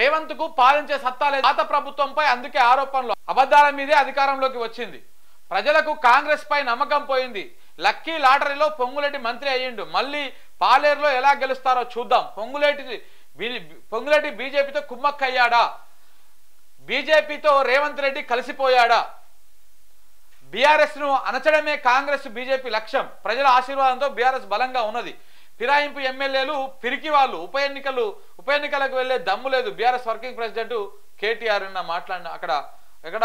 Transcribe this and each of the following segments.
రేవంత్ కు పాలించే సత్తా లేదు పాత ప్రభుత్వంపై, అందుకే ఆరోపణలు. అబద్ధాల మీదే అధికారంలోకి వచ్చింది. ప్రజలకు కాంగ్రెస్ పై నమ్మకం పోయింది. లక్కీ లాటరీలో పొంగులేటి మంత్రి అయ్యిండు. మళ్ళీ పాలేరులో ఎలా గెలుస్తారో చూద్దాం. పొంగులేటి బీజేపీతో కుమ్మక్కయ్యాడా? బీజేపీతో రేవంత్ రెడ్డి కలిసిపోయాడా? బీఆర్ఎస్ ను అణచడమే కాంగ్రెస్ బీజేపీ లక్ష్యం. ప్రజల ఆశీర్వాదంతో బీఆర్ఎస్ బలంగా ఉన్నది. ఫిరాయింపు ఎమ్మెల్యేలు పిరికి వాళ్ళు. ఉప ఎన్నికలకు వెళ్లే దమ్ము లేదు. బీఆర్ఎస్ వర్కింగ్ ప్రెసిడెంట్ కేటీఆర్ మాట్లాడిన ఎక్కడ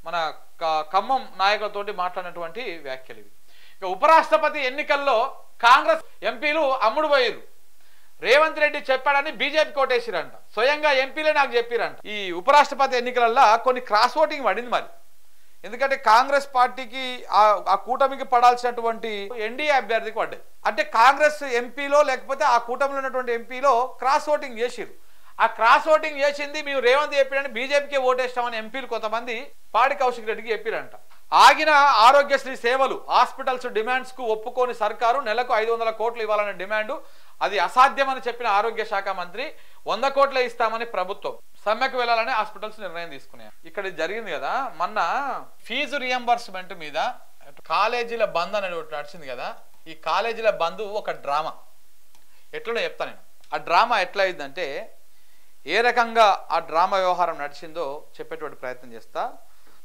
మన ఖమ్మం నాయకులతోటి మాట్లాడినటువంటి వ్యాఖ్యలు ఇవి. ఇక ఉపరాష్ట్రపతి ఎన్నికల్లో కాంగ్రెస్ ఎంపీలు అమ్ముడు పోయారు. రేవంత్ రెడ్డి చెప్పాడని బీజేపీ కోటేసిరంట. స్వయంగా ఎంపీలే నాకు చెప్పిరంట. ఈ ఉపరాష్ట్రపతి ఎన్నికలలో కొన్ని క్రాస్ ఓటింగ్ పడింది మరి. ఎందుకంటే కాంగ్రెస్ పార్టీకి ఆ కూటమికి పడాల్సినటువంటి ఎన్డీఏ అభ్యర్థికి పడ్డాయి. అంటే కాంగ్రెస్ ఎంపీలో లేకపోతే ఆ కూటమిలో ఉన్నటువంటి ఎంపీలో క్రాస్ ఓటింగ్ చేసిరు. ఆ క్రాస్ ఓటింగ్ చేసింది మేము రేవంత్ చెప్పాడని బీజేపీకే ఓటేస్తామని ఎంపీలు కొంతమంది పాడి కౌశిక్ రెడ్డికి చెప్పిరంట. ఆగిన ఆరోగ్యశ్రీ సేవలు, హాస్పిటల్స్ డిమాండ్స్ కు ఒప్పుకోని సర్కారు నెలకు 500 కోట్లు ఇవ్వాలనే డిమాండ్ అది అసాధ్యమని చెప్పిన ఆరోగ్య శాఖ మంత్రి 100 కోట్లే ఇస్తామని ప్రభుత్వం సమ్మెకు వెళ్లాలని హాస్పిటల్స్ నిర్ణయం తీసుకున్నాయి. ఇక్కడ జరిగింది కదా మొన్న ఫీజు రియంబర్స్మెంట్ మీద కాలేజీల బంద్ అనేది నడిచింది కదా. ఈ కాలేజీల బంద్ ఒక డ్రామా. ఎట్లనో చెప్తా నేను. ఆ డ్రామా ఎట్లా అయిందంటే ఏ రకంగా ఆ డ్రామా వ్యవహారం నడిచిందో చెప్పేటువంటి ప్రయత్నం చేస్తా.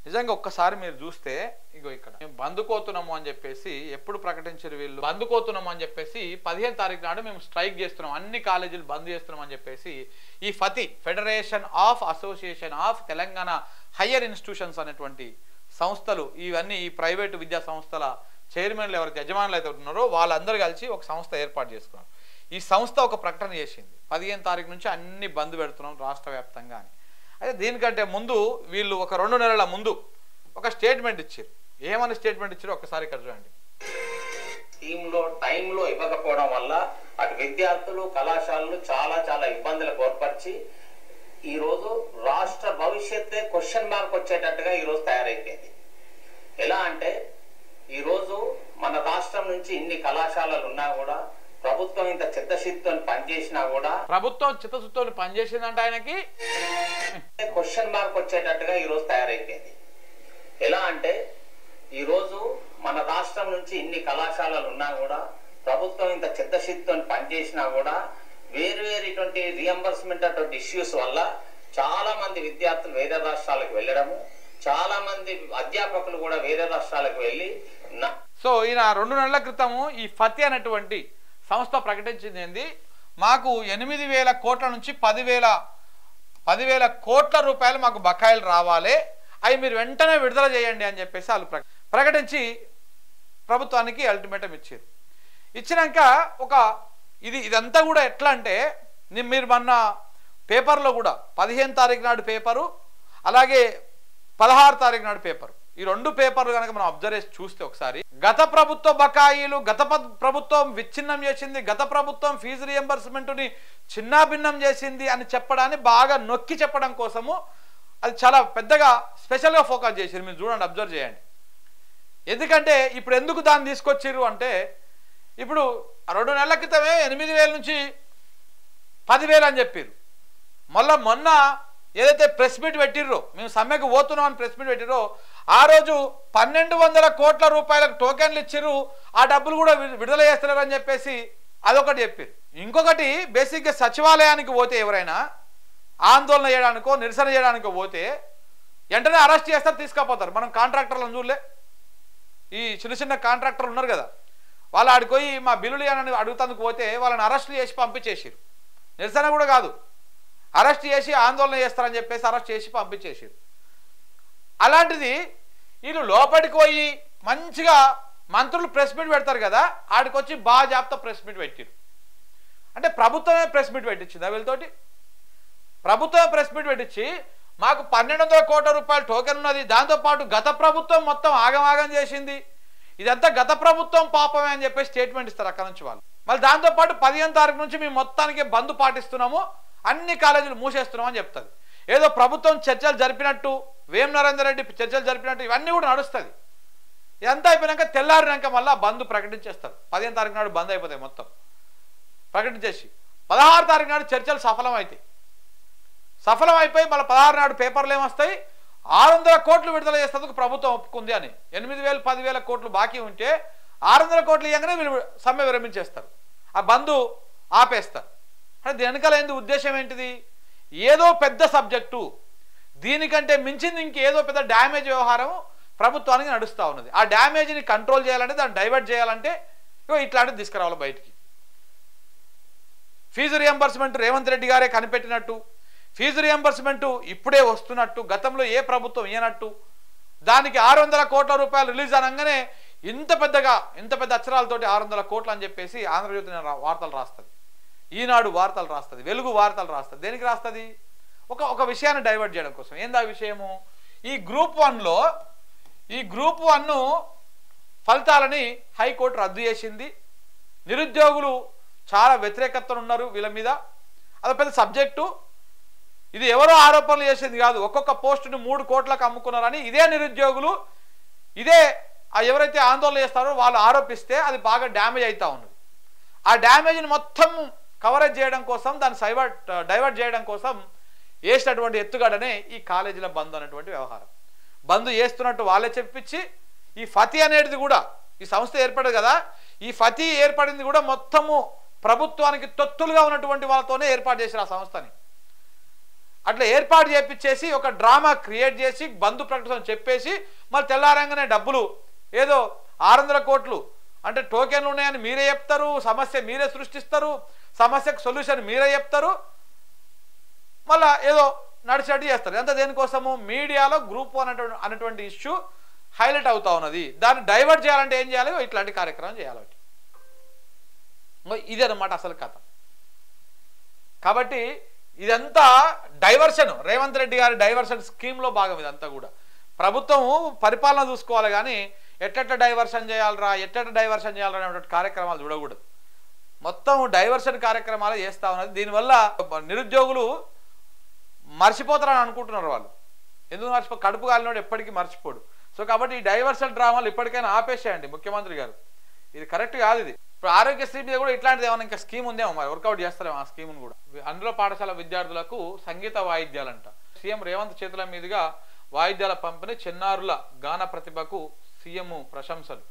నిజంగా ఒక్కసారి మీరు చూస్తే ఇగో ఇక్కడ మేము బందుకోతున్నాము అని చెప్పేసి ఎప్పుడు ప్రకటించారు వీళ్ళు. బందుకోతున్నాము అని చెప్పేసి 15 తారీఖు నాడు మేము స్ట్రైక్ చేస్తున్నాం, అన్ని కాలేజీలు బంద్ చేస్తున్నాం అని చెప్పేసి ఈ FATHI federation of association of Telangana higher institutions అనేటువంటి సంస్థలు, ఇవన్నీ ఈ ప్రైవేటు విద్యా సంస్థల చైర్మన్లు ఎవరైతే యజమానులు అయితే ఉన్నారో వాళ్ళందరూ కలిసి ఒక సంస్థ ఏర్పాటు చేసుకున్నారు. ఈ సంస్థ ఒక ప్రకటన చేసింది 15 తారీఖు నుంచి అన్ని బంద్ పెడుతున్నాం రాష్ట్ర వ్యాప్తంగా అని. అయితే దీనికంటే ముందు వీళ్ళు ఒక 2 నెలల ముందు ఒక స్టేట్మెంట్ ఇచ్చారు. ఏమని స్టేట్మెంట్ ఇచ్చారో ఒక్కసారి ఇక్కడ చూడండి. టైంలో ఇవ్వకపోవడం వల్ల అటు విద్యార్థులు కళాశాలలు చాలా ఇబ్బందులు ఏర్పరిచి ఈ రోజు రాష్ట్ర భవిష్యత్తే క్వశ్చన్ మార్క్ వచ్చేటట్టుగా ఈ రోజు తయారైపోయింది. ఎలా అంటే ఈ రోజు మన రాష్ట్రం నుంచి ఇన్ని కళాశాలలు ఉన్నా కూడా ప్రభుత్వం ఇంత చిత్తశుద్ధితో పనిచేసినా కూడా ప్రభుత్వం చిత్తశుద్ధితో పనిచేసిందంటే ఆయనకి క్వశ్చన్ మార్క్ వచ్చేటట్టుగా ఈ రోజు తయారైపోయింది. ఎలా అంటే ఈ రోజు మన రాష్ట్రం నుంచి ఇన్ని కళాశాలలు ఉన్నా కూడా ప్రభుత్వం ఇంత చిత్తశుద్ధితో పనిచేసినా కూడా వేరువేరు రియంబర్స్మెంట్ అటువంటి ఇష్యూస్ వల్ల చాలా మంది విద్యార్థులు వేరే రాష్ట్రాలకు వెళ్ళడము, చాలా మంది అధ్యాపకులు కూడా వేరే రాష్ట్రాలకు వెళ్ళి సో ఈయన 2 నెలల క్రితము ఈ ఫతి అనేటువంటి సంస్థ ప్రకటించింది ఏంది, మాకు 8,000 కోట్ల నుంచి 10,000 కోట్ల రూపాయలు మాకు బకాయిలు రావాలి, అవి మీరు వెంటనే విడుదల చేయండి అని చెప్పేసి వాళ్ళు ప్రకటించి ప్రభుత్వానికి అల్టిమేటం ఇచ్చారు. ఇచ్చినాక ఇదంతా కూడా ఎట్లా అంటే మీరు మొన్న పేపర్లో కూడా 15 తారీఖు నాడు పేపరు, అలాగే 16 తారీఖు నాడు పేపరు, ఈ 2 పేపర్లు కనుక మనం అబ్జర్వ్ చేసి చూస్తే ఒకసారి గత ప్రభుత్వ బకాయిలు గత ప్రభుత్వం విచ్ఛిన్నం చేసింది, గత ప్రభుత్వం ఫీజు రియంబర్స్మెంట్ని చిన్నాభిన్నం చేసింది అని చెప్పడాన్ని బాగా నొక్కి చెప్పడం కోసము అది చాలా పెద్దగా స్పెషల్గా ఫోకస్ చేసారు. మీరు చూడండి, అబ్జర్వ్ చేయండి. ఎందుకంటే ఇప్పుడు ఎందుకు దాన్ని తీసుకొచ్చిర్రు అంటే ఇప్పుడు 2 నెలల క్రితమే 8,000 నుంచి 10,000 అని చెప్పారు. మొన్న ఏదైతే ప్రెస్ మీట్ పెట్టిర్రో, మేము సమ్మెకు పోతున్నాం అని ప్రెస్ మీట్ పెట్టిర్రో, ఆ రోజు 1,200 కోట్ల రూపాయలకు టోకెన్లు ఇచ్చిర్రు, ఆ డబ్బులు కూడా విడుదల చేస్తున్నారు అని చెప్పేసి అదొకటి చెప్పారు. ఇంకొకటి బేసిక్గా సచివాలయానికి పోతే ఎవరైనా ఆందోళన చేయడానికో నిరసన చేయడానికో పోతే వెంటనే అరెస్ట్ చేస్తారు, తీసుకుపోతారు. మనం కాంట్రాక్టర్లను చూడలే, ఈ చిన్న కాంట్రాక్టర్లు ఉన్నారు కదా, వాళ్ళు ఆడికి పోయి మా బిల్లులు అని అడుగుతందుకు పోతే వాళ్ళని అరెస్ట్ చేసి పంపించేసారు. నిరసన కూడా కాదు, అరెస్ట్ చేసి ఆందోళన చేస్తారని చెప్పేసి అరెస్ట్ చేసి పంపించేసారు. అలాంటిది వీళ్ళు లోపలికి పోయి మంచిగా మంత్రులు ప్రెస్ మీట్ పెడతారు కదా, ఆడికి వచ్చి బాజాబ్తా ప్రెస్ మీట్ పెట్టారు. అంటే ప్రభుత్వమే ప్రెస్ మీట్ పెట్టించిందా వీళ్ళతోటి? ప్రభుత్వమే ప్రెస్ మీట్ పెట్టించి మాకు 1,200 కోట్ల రూపాయల టోకెన్ ఉన్నది, దాంతోపాటు గత ప్రభుత్వం మొత్తం ఆగమాగం చేసింది, ఇదంతా గత ప్రభుత్వం పాపమే అని చెప్పేసి స్టేట్మెంట్ ఇస్తారు అక్కడ నుంచి వాళ్ళు. మళ్ళీ దాంతోపాటు 15 తారీఖు నుంచి మేము మొత్తానికి బంద్ పాటిస్తున్నాము, అన్ని కాలేజీలు మూసేస్తున్నాం అని చెప్తుంది. ఏదో ప్రభుత్వం చర్చలు జరిపినట్టు, వేం నరేందర్ రెడ్డి చర్చలు జరిపినట్టు ఇవన్నీ కూడా నడుస్తుంది. ఇదంతా అయిపోయినాక తెల్లారినాక మళ్ళీ బంద్ ప్రకటించేస్తారు. 15 తారీఖు నాడు బంద్ అయిపోతాయి మొత్తం ప్రకటించేసి 16 తారీఖు నాడు చర్చలు సఫలం అవుతాయి. సఫలం అయిపోయి మళ్ళీ 16 నాడు పేపర్లు ఏమొస్తాయి, 600 కోట్లు విడుదల చేసేందుకు ప్రభుత్వం ఒప్పుకుంది అని. 8,000 10,000 కోట్లు బాకీ ఉంటే 600 కోట్లు ఇవ్వగానే వీళ్ళు సమ్మె విరమించేస్తారు, ఆ బంధు ఆపేస్తారు. అంటే దీని వెనకాల ఏంది ఉద్దేశం ఏంటిది? ఏదో పెద్ద సబ్జెక్టు, దీనికంటే మించింది ఇంకేదో పెద్ద డ్యామేజ్ వ్యవహారం ప్రభుత్వానికి నడుస్తూ ఉన్నది. ఆ డ్యామేజ్ని కంట్రోల్ చేయాలంటే, దాన్ని డైవర్ట్ చేయాలంటే ఇట్లాంటిది తీసుకురావాలి బయటికి. ఫీజు రియంబర్స్మెంట్ రేవంత్ రెడ్డి గారే కనిపెట్టినట్టు, ఫీజు రియంబర్స్మెంట్ ఇప్పుడే వస్తున్నట్టు, గతంలో ఏ ప్రభుత్వం ఇయ్యనట్టు, దానికి 600 కోట్ల రూపాయలు రిలీజ్ అనగానే ఇంత పెద్ద అక్షరాలతోటి 600 కోట్లు అని చెప్పేసి ఆంధ్రజ్యోతి వార్తలు రాస్తుంది, ఈనాడు వార్తలు రాస్తుంది, వెలుగు వార్తలు రాస్తుంది. దేనికి రాస్తుంది? ఒక విషయాన్ని డైవర్ట్ చేయడం కోసం. ఏంది ఆ విషయము? ఈ గ్రూప్ 1 ఫలితాలని హైకోర్టు రద్దు చేసింది. నిరుద్యోగులు చాలా వ్యతిరేకతలు ఉన్నారు వీళ్ళ మీద. అది పెద్ద సబ్జెక్టు. ఇది ఎవరో ఆరోపణలు చేసింది కాదు, ఒక్కొక్క పోస్టుని 3 కోట్లకు అమ్ముకున్నారని ఇదే నిరుద్యోగులు, ఇదే ఎవరైతే ఆందోళన చేస్తారో వాళ్ళు ఆరోపిస్తే అది బాగా డ్యామేజ్ అవుతా ఉన్నది. ఆ డ్యామేజ్ని మొత్తం కవరేజ్ చేయడం కోసం, దాన్ని డైవర్ట్ చేయడం కోసం వేసినటువంటి ఎత్తుగడనే ఈ కాలేజీల బంద్ అనేటువంటి వ్యవహారం. బంద్ చేస్తున్నట్టు వాళ్ళే చెప్పించి, ఈ ఫతి అనేది కూడా, ఈ సంస్థ ఏర్పడదు కదా, ఈ ఫతి ఏర్పడింది కూడా మొత్తము ప్రభుత్వానికి తొత్తులుగా ఉన్నటువంటి వాళ్ళతోనే ఏర్పాటు చేశారు ఆ సంస్థని. అట్లా ఏర్పాటు చేపించేసి ఒక డ్రామా క్రియేట్ చేసి బంధు ప్రకటన చెప్పేసి మళ్ళీ తెల్లారంగానే డబ్బులు ఏదో 600 కోట్లు అంటే టోకెన్లు ఉన్నాయని మీరే చెప్తారు, సమస్య మీరే సృష్టిస్తారు, సమస్యకు సొల్యూషన్ మీరే చెప్తారు, మళ్ళా ఏదో నడిచేట్టు చేస్తారు. ఎంత దేనికోసము? మీడియాలో గ్రూప్ 1 అనేటువంటి ఇష్యూ హైలైట్ అవుతా ఉన్నది. దాన్ని డైవర్ట్ చేయాలంటే ఏం చేయాలి? ఇట్లాంటి కార్యక్రమం చేయాలి. ఇదే అన్నమాట అసలు కథ. కాబట్టి ఇదంతా డైవర్షన్, రేవంత్ రెడ్డి గారి డైవర్షన్ స్కీమ్లో భాగం. ఇదంతా కూడా ప్రభుత్వం పరిపాలన చూసుకోవాలి కానీ ఎట్ట డైవర్షన్ చేయాలరా అనేటువంటి కార్యక్రమాలు చూడకూడదు. మొత్తం డైవర్షన్ కార్యక్రమాలు చేస్తూ ఉన్నది. దీనివల్ల నిరుద్యోగులు మర్చిపోతారని అనుకుంటున్నారు వాళ్ళు. ఎందుకు కడుపు కాలినోడు ఎప్పటికీ మర్చిపోడు. సో కాబట్టి ఈ డైవర్షన్ డ్రామాలు ఇప్పటికైనా ఆపేసేయండి ముఖ్యమంత్రి గారు. ఇది కరెక్ట్ కాదు. ఇది ఇప్పుడు ఆరోగ్యశ్రీ మీద కూడా ఇట్లాంటిది ఏమైనా ఇంకా స్కీమ్ ఉందేమో, మరి వర్కౌట్ చేస్తారేమో ఆ స్కీమ్ను కూడా. అందులో పాఠశాల విద్యార్థులకు సంగీత వాయిద్యాలంట. సీఎం రేవంత్ చేతుల మీదుగా వాయిద్యాల పంపిణీ, చిన్నారుల గాన ప్రతిభకు సీఎం ప్రశంసలు.